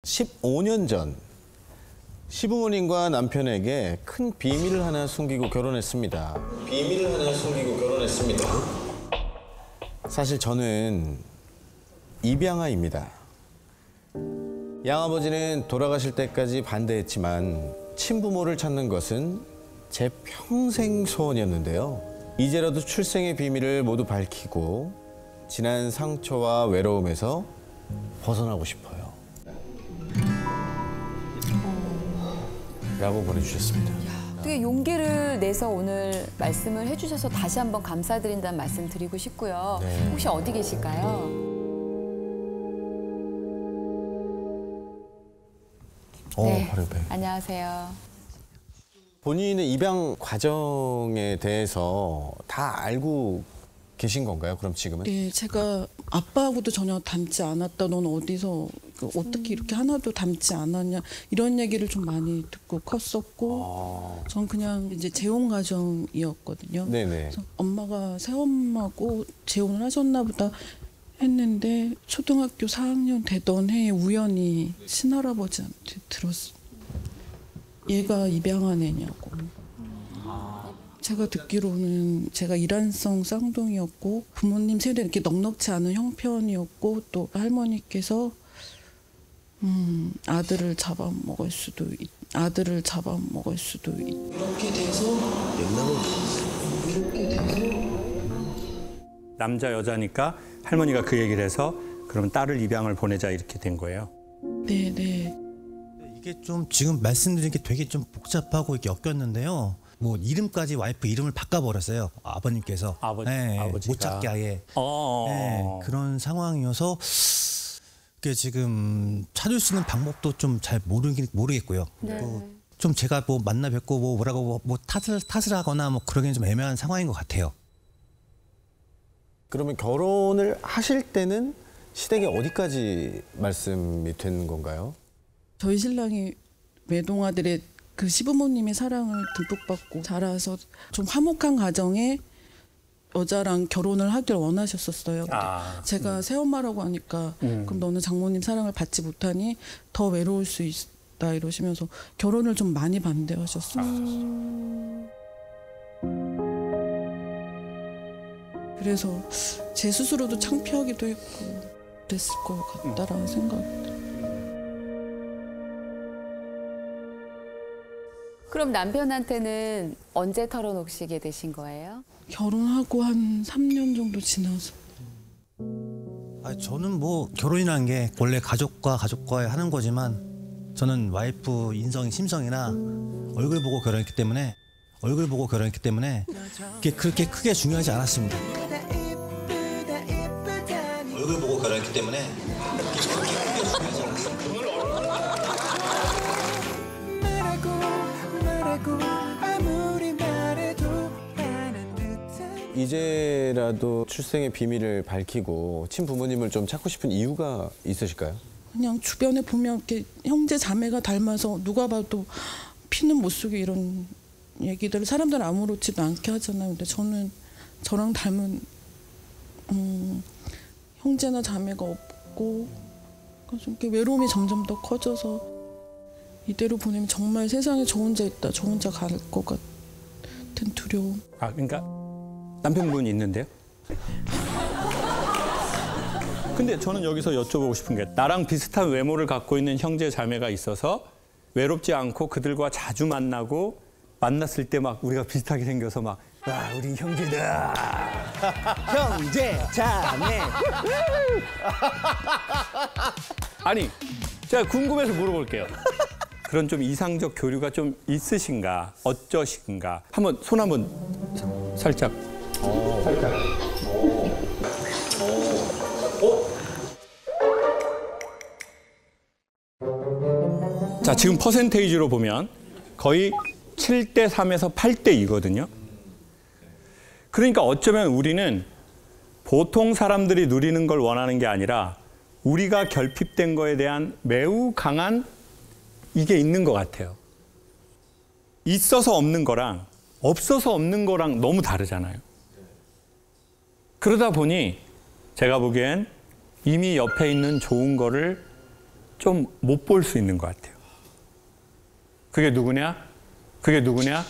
15년 전 시부모님과 남편에게 큰 비밀을 하나 숨기고 결혼했습니다. 사실 저는 입양아입니다. 양아버지는 돌아가실 때까지 반대했지만 친부모를 찾는 것은 제 평생 소원이었는데요. 이제라도 출생의 비밀을 모두 밝히고 지난 상처와 외로움에서 벗어나고 싶어요. 라고 보내주셨습니다. 어떻게 용기를 내서 오늘 말씀을 해주셔서 다시 한번 감사드린다는 말씀 드리고 싶고요. 네. 혹시 어디 계실까요? 바로 옆에. 안녕하세요. 본인의 입양 과정에 대해서 다 알고 계신 건가요? 그럼 지금은? 네, 제가 아빠하고도 전혀 닮지 않았다. 넌 어디서 어떻게 이렇게 하나도 닮지 않았냐 이런 얘기를 좀 많이 듣고 컸었고, 전 그냥 이제 재혼 가정이었거든요. 네네. 그래서 엄마가 새엄마고 재혼을 하셨나 보다 했는데 초등학교 4학년 되던 해에 우연히 친할아버지한테 들었어요. 얘가 입양한 애냐고. 제가 듣기로는 제가 이란성 쌍둥이였고 부모님 세대 이렇게 넉넉지 않은 형편이었고 또 할머니께서 아들을 잡아먹을 수도 있. 이렇게 돼서 남자 여자니까 할머니가 그 얘기를 해서 그럼 딸을 입양을 보내자 이렇게 된 거예요. 네네. 이게 좀 지금 말씀드린 게 되게 좀 복잡하고 이렇게 엮였는데요. 뭐 이름까지 와이프 이름을 바꿔버렸어요. 아버님께서. 아버지가. 못 찾게 아예. 네, 그런 상황이어서 그 지금 찾을 수 있는 방법도 좀 잘 모르겠고요. 네. 좀 제가 뭐 만나 뵙고 뭐라고 탓을 하거나 뭐 그러기는 좀 애매한 상황인 것 같아요. 그러면 결혼을 하실 때는 시댁에 어디까지 말씀이 된 건가요? 저희 신랑이 외동아들의 그 시부모님의 사랑을 듬뿍 받고 자라서 좀 화목한 가정에 여자랑 결혼을 하길 원하셨었어요. 제가 새엄마라고 하니까 그럼 너는 장모님 사랑을 받지 못하니 더 외로울 수 있다 이러시면서 결혼을 좀 많이 반대하셨어요. 그래서 제 스스로도 창피하기도 했고 그랬을 것 같다라는 생각이 들어요. 그럼 남편한테는 언제 털어놓으시게 되신 거예요? 결혼하고 한 3년 정도 지나서. 저는 뭐 결혼이라는 게 원래 가족과 하는 거지만 저는 와이프 인성, 심성이나 얼굴 보고 결혼했기 때문에 그게 그렇게 크게 중요하지 않았습니다. 얼굴 보고 결혼했기 때문에 그게 그렇게 크게 중요하지 않았습니다. 이제라도 출생의 비밀을 밝히고 친부모님을 좀 찾고 싶은 이유가 있으실까요? 그냥 주변에 보면 이렇게 형제 자매가 닮아서 누가 봐도 피는 못 속에 이런 얘기들을 사람들은 아무렇지도 않게 하잖아요. 근데 저는 저랑 닮은 형제나 자매가 없고 그래서 이렇게 외로움이 점점 더 커져서 이대로 보내면 정말 세상에 저 혼자 있다, 저 혼자 갈 것 같은 두려움. 그러니까 남편분이 있는데요? 근데 저는 여기서 여쭤보고 싶은 게 나랑 비슷한 외모를 갖고 있는 형제 자매가 있어서 외롭지 않고 그들과 자주 만났을 때 막 우리가 비슷하게 생겨서 막 와, 우리 형제다. 형제 자매. 아니, 제가 궁금해서 물어볼게요. 그런 좀 이상적 교류가 좀 있으신가? 어쩌신가? 손 한번 살짝. 살짝. 자, 지금 퍼센테이지로 보면 거의 7대3에서 8대2거든요. 그러니까 어쩌면 우리는 보통 사람들이 누리는 걸 원하는 게 아니라 우리가 결핍된 거에 대한 매우 강한 이게 있는 것 같아요. 있어서 없는 거랑 없어서 없는 거랑 너무 다르잖아요. 그러다 보니 제가 보기엔 이미 옆에 있는 좋은 거를 좀 못 볼 수 있는 것 같아요. 그게 누구냐? 그게 누구냐?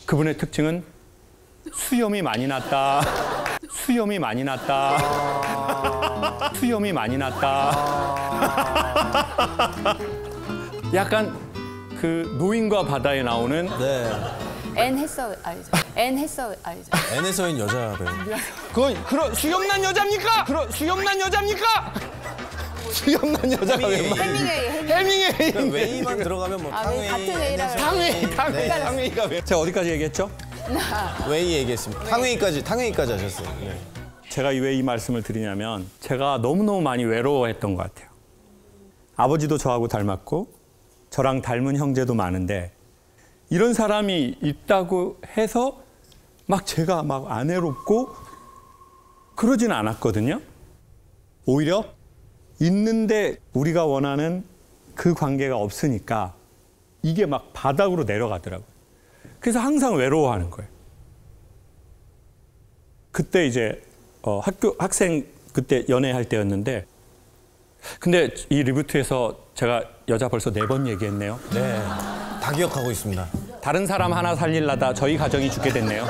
그분의 특징은 수염이 많이 났다. 수염이 많이 났다. 수염이 많이 났다. 약간 그 노인과 바다에 나오는 앤 해서 알죠? 앤 해서 알죠? 앤에서인 여자 배우. 그런 수염난 여자입니까? 그런 수염난 여자입니까? 수염난 여자가 왜 해밍웨이. 웨이만 들어가면 뭐 왜 같은 웨이라고 탕웨이가 왜? 제가 어디까지 얘기했죠? 웨이 얘기했습니다. 탕웨이까지 하셨어요. 네. 제가 왜 이 말씀을 드리냐면 제가 너무너무 많이 외로워했던 것 같아요. 아버지도 저하고 닮았고 저랑 닮은 형제도 많은데 이런 사람이 있다고 해서 막 제가 막 안 외롭고 그러진 않았거든요. 오히려 있는데 우리가 원하는 그 관계가 없으니까 이게 막 바닥으로 내려가더라고요. 그래서 항상 외로워하는 거예요. 그때 이제 학생 그때 연애할 때였는데 근데 이 리부트에서 제가 여자 벌써 4번 얘기했네요. 네. 다 기억하고 있습니다. 다른 사람 하나 살릴라다 저희 가정이 죽게 됐네요.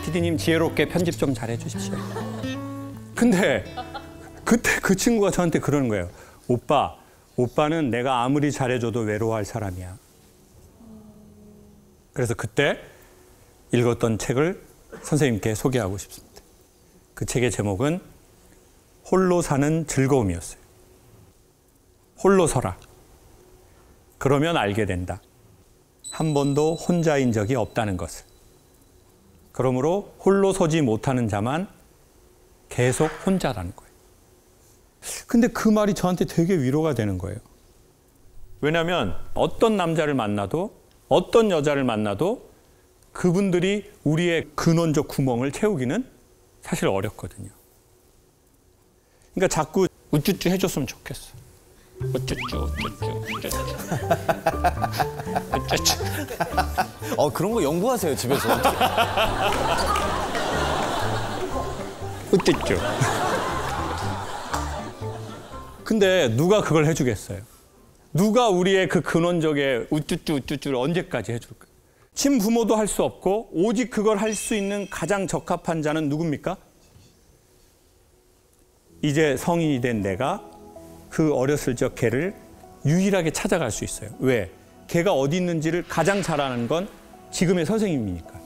PD님 지혜롭게 편집 좀 잘해 주십시오. 근데 그때 그 친구가 저한테 그러는 거예요. 오빠는 내가 아무리 잘해줘도 외로워할 사람이야. 그래서 그때 읽었던 책을 선생님께 소개하고 싶습니다. 그 책의 제목은 홀로 사는 즐거움이었어요. 홀로 서라. 그러면 알게 된다. 한 번도 혼자인 적이 없다는 것을. 그러므로 홀로 서지 못하는 자만 계속 혼자라는 거예요. 근데 그 말이 저한테 되게 위로가 되는 거예요. 왜냐하면 어떤 남자를 만나도 어떤 여자를 만나도 그분들이 우리의 근원적 구멍을 채우기는 사실 어렵거든요. 그러니까 자꾸 우쭈쭈 해줬으면 좋겠어. 우쭈쭈. 그런 거 연구하세요, 집에서. 우쭈쭈. 근데 누가 그걸 해주겠어요? 누가 우리의 그 근원적의 우쭈쭈를 언제까지 해줄까요? 친부모도 할 수 없고 오직 그걸 할 수 있는 가장 적합한 자는 누굽니까? 이제 성인이 된 내가 그 어렸을 적 걔를 유일하게 찾아갈 수 있어요. 왜? 걔가 어디 있는지를 가장 잘 아는 건 지금의 선생님이니까.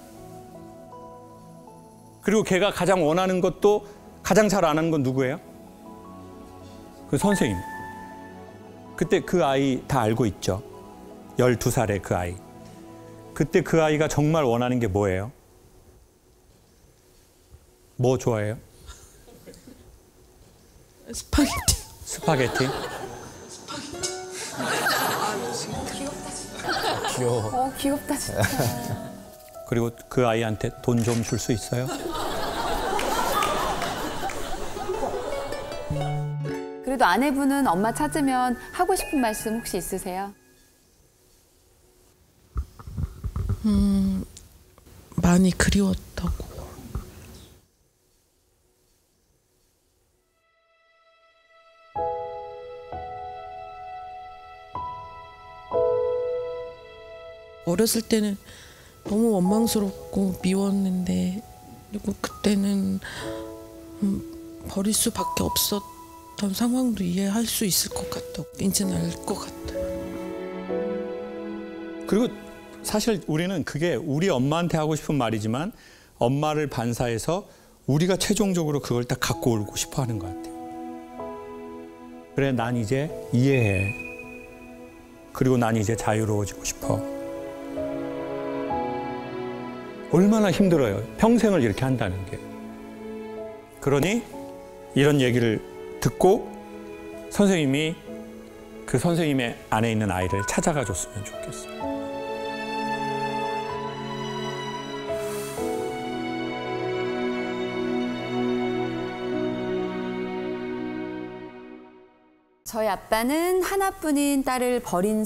그리고 걔가 가장 원하는 것도 가장 잘 아는 건 누구예요? 그 선생님. 그때 그 아이 다 알고 있죠. 12살의 그 아이. 그때 그 아이가 정말 원하는 게 뭐예요? 뭐 좋아해요? 스파게티? 귀여워. 귀엽다 진짜. 그리고 그 아이한테 돈 좀 줄 수 있어요? 그래도 아내분은 엄마 찾으면 하고 싶은 말씀 혹시 있으세요? 많이 그리웠다고. 어렸을 때는 너무 원망스럽고 미웠는데 그리고 그때는 버릴 수밖에 없었던 상황도 이해할 수 있을 것 같다. 이제는 알 것 같아요. 그리고 사실 우리는 그게 우리 엄마한테 하고 싶은 말이지만 엄마를 반사해서 우리가 최종적으로 그걸 딱 갖고 오고 싶어 하는 것 같아요. 그래, 난 이제 이해해. 그리고 난 이제 자유로워지고 싶어. 얼마나 힘들어요. 평생을 이렇게 한다는 게. 그러니 이런 얘기를 듣고 선생님이 그 선생님의 안에 있는 아이를 찾아가 줬으면 좋겠어요. 저희 아빠는 하나뿐인 딸을 버린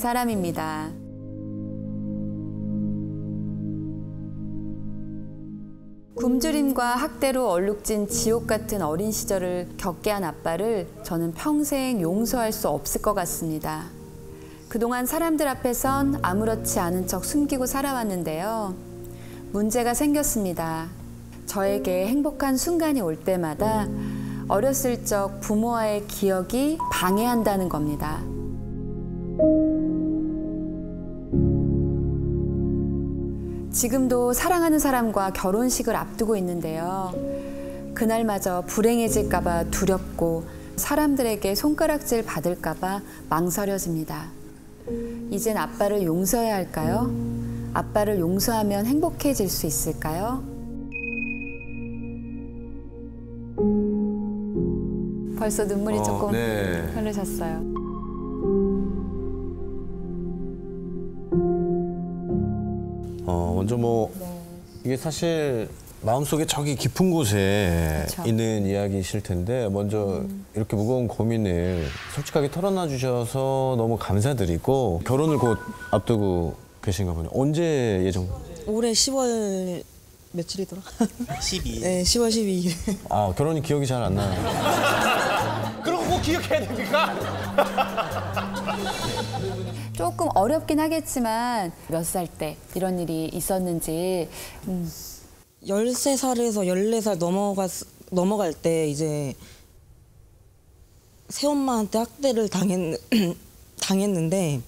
굶주림과 학대로 얼룩진 지옥 같은 어린 시절을 겪게 한 아빠를 저는 평생 용서할 수 없을 것 같습니다. 그동안 사람들 앞에선 아무렇지 않은 척 숨기고 살아왔는데요. 문제가 생겼습니다. 저에게 행복한 순간이 올 때마다 어렸을 적 부모와의 기억이 방해한다는 겁니다. 지금도 사랑하는 사람과 결혼식을 앞두고 있는데요. 그날마저 불행해질까봐 두렵고 사람들에게 손가락질 받을까봐 망설여집니다. 이젠 아빠를 용서해야 할까요? 아빠를 용서하면 행복해질 수 있을까요? 벌써 눈물이 조금 네. 흐르셨어요. 먼저 뭐 이게 사실 마음속에 저기 깊은 곳에 그쵸. 있는 이야기이실 텐데 먼저 이렇게 무거운 고민을 솔직하게 털어놔 주셔서 너무 감사드리고 결혼을 곧 앞두고 계신가 보네요. 언제 예정? 올해 10월 며칠이더라? 12일. 네, 10월 12일. 아, 결혼이 기억이 잘 안 나요. 그런 거 꼭 기억해야 됩니까? 조금 어렵긴 하겠지만 몇 살 때 이런 일이 있었는지 13살에서 14살 넘어갈 때 이제 새엄마한테 학대를 당했는데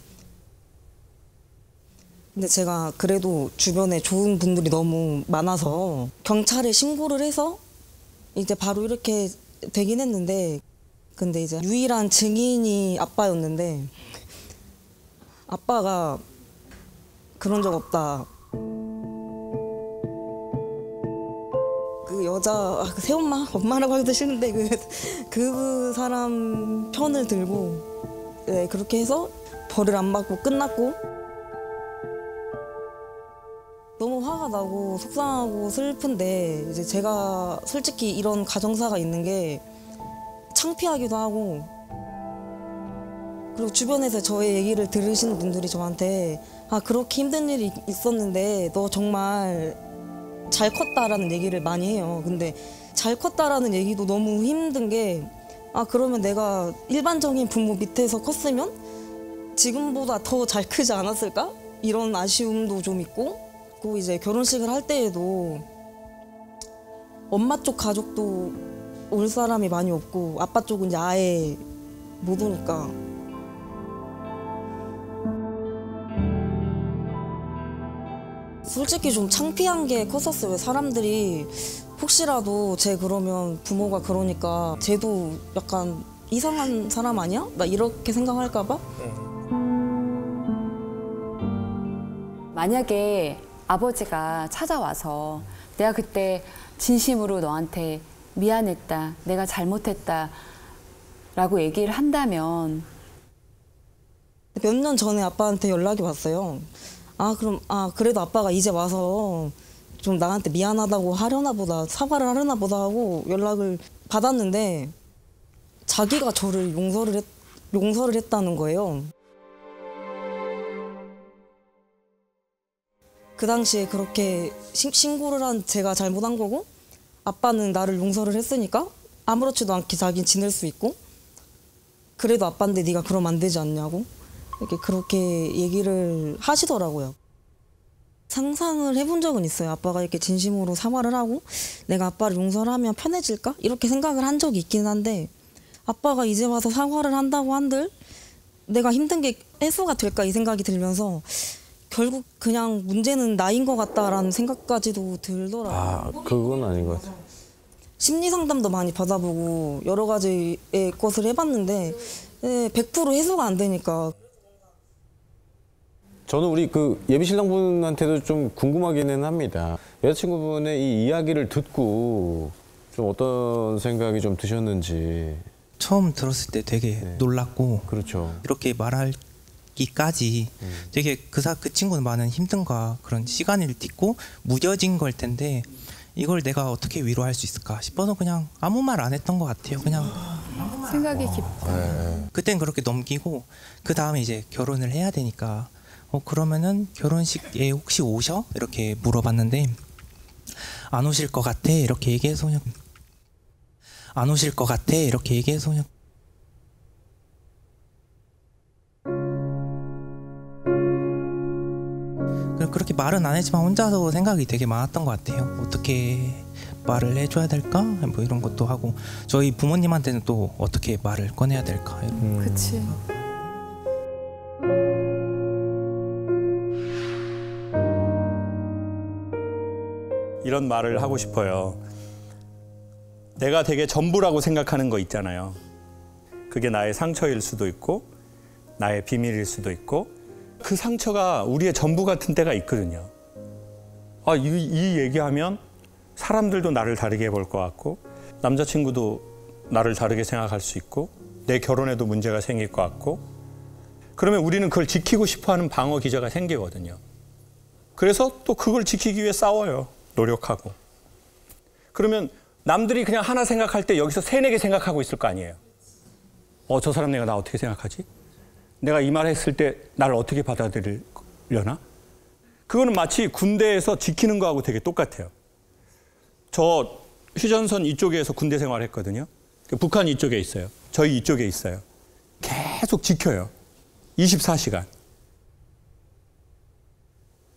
근데 제가 그래도 주변에 좋은 분들이 너무 많아서 경찰에 신고를 해서 이제 바로 이렇게 되긴 했는데 근데 이제 유일한 증인이 아빠였는데 아빠가 그런 적 없다. 그 여자 그 새엄마 엄마라고 하기도 싫은데 그 사람 편을 들고 네, 그렇게 해서 벌을 안 받고 끝났고 너무 화가 나고 속상하고 슬픈데 이제 제가 솔직히 이런 가정사가 있는 게 창피하기도 하고 그리고 주변에서 저의 얘기를 들으시는 분들이 저한테 아 그렇게 힘든 일이 있었는데 너 정말 잘 컸다라는 얘기를 많이 해요. 근데 잘 컸다라는 얘기도 너무 힘든 게 아 그러면 내가 일반적인 부모 밑에서 컸으면 지금보다 더 잘 크지 않았을까? 이런 아쉬움도 좀 있고 그리고 이제 결혼식을 할 때에도 엄마 쪽 가족도 올 사람이 많이 없고 아빠 쪽은 이제 아예 못 오니까 솔직히 좀 창피한 게 컸었어요. 사람들이 혹시라도 쟤 그러면 부모가 그러니까 쟤도 약간 이상한 사람 아니야? 나 이렇게 생각할까 봐? 만약에 아버지가 찾아와서 내가 그때 진심으로 너한테 미안했다, 내가 잘못했다 라고 얘기를 한다면 몇 년 전에 아빠한테 연락이 왔어요. 그래도 아빠가 이제 와서 좀 나한테 미안하다고 하려나 보다, 사과를 하려나 보다 하고 연락을 받았는데 자기가 저를 용서를 했다는 거예요. 그 당시에 그렇게 신고를 한 제가 잘못한 거고 아빠는 나를 용서를 했으니까 아무렇지도 않게 자기는 지낼 수 있고 그래도 아빠인데 네가 그러면 안 되지 않냐고 그렇게 얘기를 하시더라고요. 상상을 해본 적은 있어요. 아빠가 이렇게 진심으로 사과를 하고 내가 아빠를 용서를 하면 편해질까? 이렇게 생각을 한 적이 있긴 한데 아빠가 이제 와서 사과를 한다고 한들 내가 힘든 게 해소가 될까 이 생각이 들면서 결국 그냥 문제는 나인 것 같다라는 생각까지도 들더라고요. 아, 그건 아닌 것 같아요. 심리 상담도 많이 받아보고 여러 가지의 것을 해봤는데 100% 해소가 안 되니까. 저는 우리 그 예비신랑분한테도 좀 궁금하기는 합니다. 여자친구분의 이 이야기를 듣고 좀 어떤 생각이 좀 드셨는지. 처음 들었을 때 되게 놀랐고 그렇죠. 이렇게 말하기까지 되게 그 친구는 많은 힘듦과 그런 시간을 딛고 무뎌진 걸 텐데 이걸 내가 어떻게 위로할 수 있을까 싶어서 그냥 아무 말 안 했던 것 같아요. 그냥 생각이 깊다. 그땐 그렇게 넘기고 그 다음에 이제 결혼을 해야 되니까 그러면은 결혼식에 혹시 오셔? 이렇게 물어봤는데 안 오실 것 같아 이렇게 얘기해서 그냥 안 오실 것 같아 이렇게 얘기해서 그냥 그렇게 말은 안 했지만 혼자서 생각이 되게 많았던 것 같아요. 어떻게 말을 해줘야 될까? 뭐 이런 것도 하고 저희 부모님한테는 또 어떻게 말을 꺼내야 될까? 그치. 이런 말을 하고 싶어요. 내가 되게 전부라고 생각하는 거 있잖아요. 그게 나의 상처일 수도 있고 나의 비밀일 수도 있고 그 상처가 우리의 전부 같은 때가 있거든요. 이 얘기하면 사람들도 나를 다르게 볼 것 같고 남자친구도 나를 다르게 생각할 수 있고 내 결혼에도 문제가 생길 것 같고 그러면 우리는 그걸 지키고 싶어하는 방어 기제가 생기거든요. 그래서 또 그걸 지키기 위해 싸워요. 노력하고. 그러면 남들이 그냥 하나 생각할 때 여기서 3, 4개 생각하고 있을 거 아니에요. 저 사람 내가 나 어떻게 생각하지? 내가 이 말 했을 때 나를 어떻게 받아들이려나? 그거는 마치 군대에서 지키는 거하고 되게 똑같아요. 저 휴전선 이쪽에서 군대 생활했거든요. 북한 이쪽에 있어요. 저희 이쪽에 있어요. 계속 지켜요. 24시간.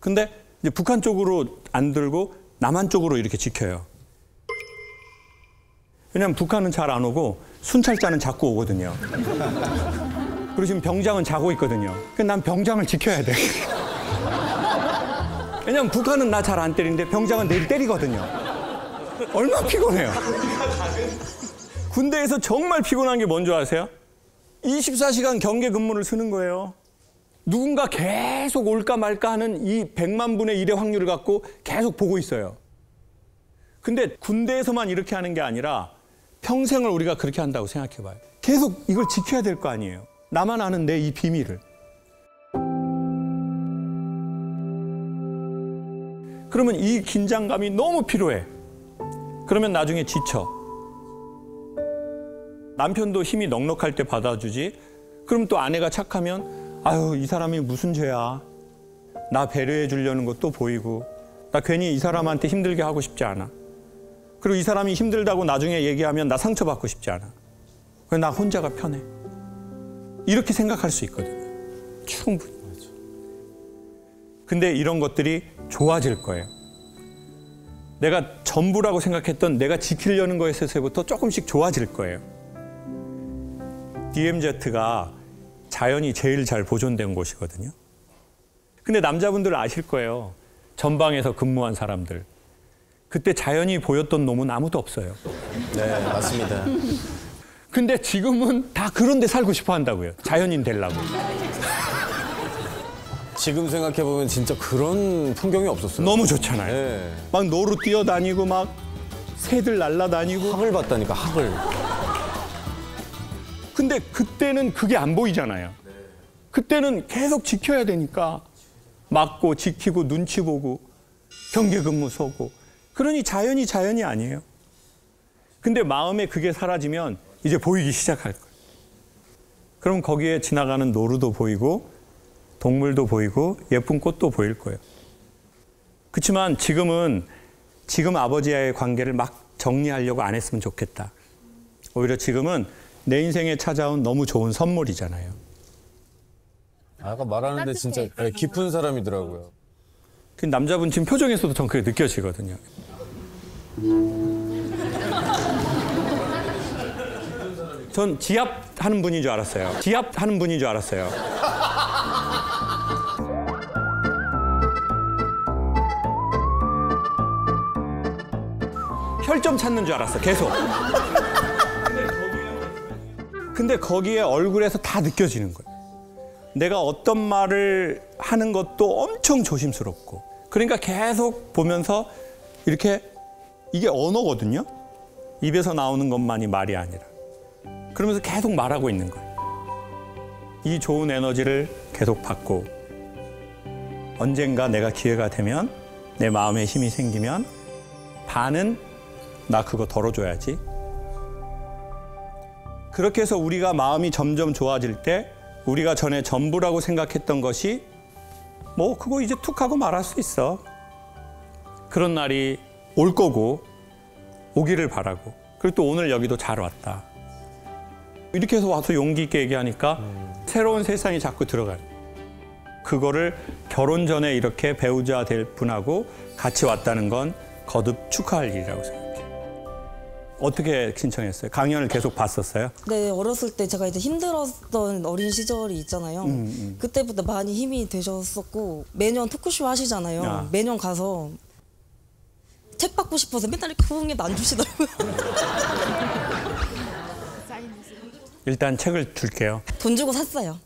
근데 이제 북한 쪽으로 안 들고 남한 쪽으로 이렇게 지켜요. 왜냐면 북한은 잘 안 오고 순찰자는 자꾸 오거든요. 그리고 지금 병장은 자고 있거든요. 그러니까 난 병장을 지켜야 돼. 왜냐면 북한은 나 잘 안 때리는데 병장은 내일 때리거든요. 얼마나 피곤해요. 군대에서 정말 피곤한 게 뭔지 아세요? 24시간 경계 근무를 쓰는 거예요. 누군가 계속 올까 말까 하는 이 100만 분의 1의 확률을 갖고 계속 보고 있어요. 근데 군대에서만 이렇게 하는 게 아니라 평생을 우리가 그렇게 한다고 생각해 봐요. 계속 이걸 지켜야 될 거 아니에요. 나만 아는 내 이 비밀을. 그러면 이 긴장감이 너무 필요해. 그러면 나중에 지쳐. 남편도 힘이 넉넉할 때 받아주지. 그럼 또 아내가 착하면 아유 이 사람이 무슨 죄야. 나 배려해 주려는 것도 보이고 나 괜히 이 사람한테 힘들게 하고 싶지 않아. 그리고 이 사람이 힘들다고 나중에 얘기하면 나 상처받고 싶지 않아. 그래서 나 혼자가 편해. 이렇게 생각할 수 있거든요. 충분히. 근데 이런 것들이 좋아질 거예요. 내가 전부라고 생각했던 내가 지키려는 거에서부터 조금씩 좋아질 거예요. DMZ가 자연이 제일 잘 보존된 곳이거든요. 근데 남자분들 아실 거예요. 전방에서 근무한 사람들. 그때 자연이 보였던 놈은 아무도 없어요. 네, 맞습니다. 근데 지금은 다 그런 데 살고 싶어 한다고요. 자연인 되려고. 지금 생각해보면 진짜 그런 풍경이 없었어요. 너무 좋잖아요. 네. 막 노루 뛰어다니고 막 새들 날아다니고. 학을 봤다니까, 학을. 근데 그때는 그게 안 보이잖아요. 그때는 계속 지켜야 되니까 막고 지키고 눈치 보고 경계 근무 서고. 그러니 자연이 아니에요. 근데 마음에 그게 사라지면 이제 보이기 시작할 거예요. 그럼 거기에 지나가는 노루도 보이고 동물도 보이고 예쁜 꽃도 보일 거예요. 그렇지만 지금 아버지와의 관계를 막 정리하려고 안 했으면 좋겠다. 오히려 지금은 내 인생에 찾아온 너무 좋은 선물이잖아요. 아까 말하는데 진짜 깊은 사람이더라고요. 그 남자분 지금 표정에서도 전 그게 느껴지거든요. 전 지압하는 분인 줄 알았어요. 지압하는 분인 줄 알았어요. 혈점 찾는 줄 알았어, 계속. 근데 거기에 얼굴에서 다 느껴지는 거예요. 내가 어떤 말을 하는 것도 엄청 조심스럽고. 그러니까 계속 보면서 이렇게 이게 언어거든요. 입에서 나오는 것만이 말이 아니라. 그러면서 계속 말하고 있는 거예요. 이 좋은 에너지를 계속 받고 언젠가 내가 기회가 되면 내 마음에 힘이 생기면 반은 나 그거 덜어줘야지. 그렇게 해서 우리가 마음이 점점 좋아질 때 우리가 전에 전부라고 생각했던 것이 뭐 그거 이제 툭 하고 말할 수 있어. 그런 날이 올 거고 오기를 바라고 그리고 또 오늘 여기도 잘 왔다. 이렇게 해서 와서 용기 있게 얘기하니까 새로운 세상이 자꾸 들어가요. 그거를 결혼 전에 이렇게 배우자 될 분하고 같이 왔다는 건 거듭 축하할 일이라고 생각해요. 어떻게 신청했어요? 강연을 계속 봤었어요? 네, 어렸을 때 제가 이제 힘들었던 어린 시절이 있잖아요. 그때부터 많이 힘이 되셨었고 매년 토크쇼 하시잖아요. 아. 매년 가서 책 받고 싶어서 맨날 이렇게 후응해도 안 주시더라고요. 일단 책을 줄게요. 돈 주고 샀어요.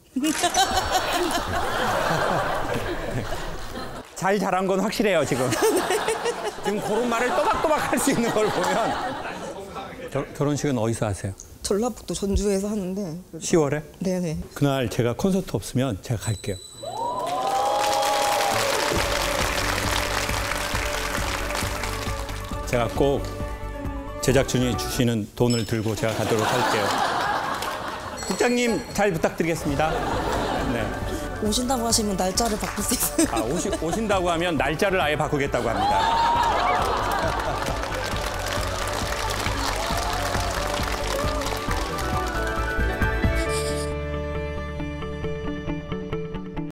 잘 자란 건 확실해요, 지금. 지금 그런 말을 또박또박 할 수 있는 걸 보면. 결혼식은 어디서 하세요? 전라북도 전주에서 하는데. 10월에? 네네. 그날 제가 콘서트 없으면 제가 갈게요. 제가 꼭 제작진이 주시는 돈을 들고 제가 가도록 할게요. 국장님 잘 부탁드리겠습니다. 네. 오신다고 하시면 날짜를 바꿀 수 있어요. 오신다고 하면 날짜를 아예 바꾸겠다고 합니다.